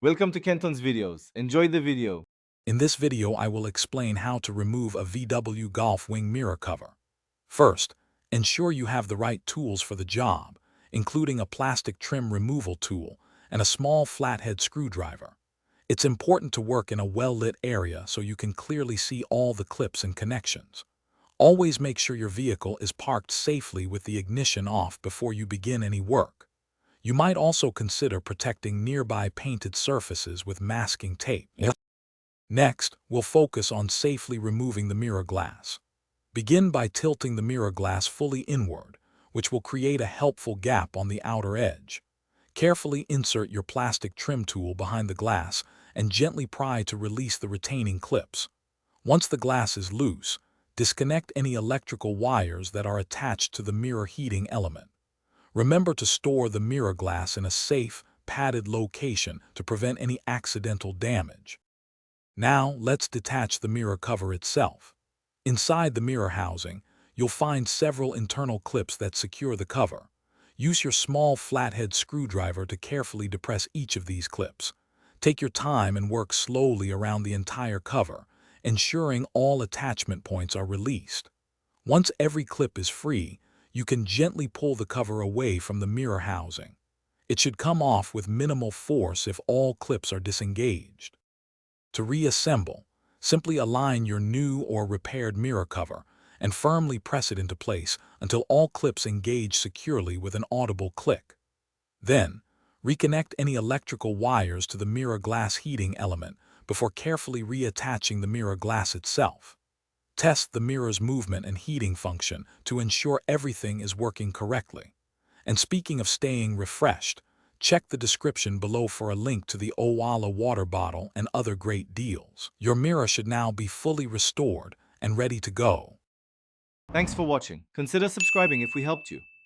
Welcome to Kenton's videos. Enjoy the video. In this video, I will explain how to remove a VW Golf wing mirror cover. First, ensure you have the right tools for the job, including a plastic trim removal tool and a small flathead screwdriver. It's important to work in a well-lit area so you can clearly see all the clips and connections. Always make sure your vehicle is parked safely with the ignition off before you begin any work. You might also consider protecting nearby painted surfaces with masking tape. Next, we'll focus on safely removing the mirror glass. Begin by tilting the mirror glass fully inward, which will create a helpful gap on the outer edge. Carefully insert your plastic trim tool behind the glass and gently pry to release the retaining clips. Once the glass is loose, disconnect any electrical wires that are attached to the mirror heating element. Remember to store the mirror glass in a safe, padded location to prevent any accidental damage. Now, let's detach the mirror cover itself. Inside the mirror housing, you'll find several internal clips that secure the cover. Use your small flathead screwdriver to carefully depress each of these clips. Take your time and work slowly around the entire cover, ensuring all attachment points are released. Once every clip is free, you can gently pull the cover away from the mirror housing. It should come off with minimal force if all clips are disengaged. To reassemble, simply align your new or repaired mirror cover and firmly press it into place until all clips engage securely with an audible click. Then, reconnect any electrical wires to the mirror glass heating element before carefully reattaching the mirror glass itself. Test the mirror's movement and heating function to ensure everything is working correctly. And speaking of staying refreshed, check the description below for a link to the Owala water bottle and other great deals. Your mirror should now be fully restored and ready to go. Thanks for watching. Consider subscribing if we helped you.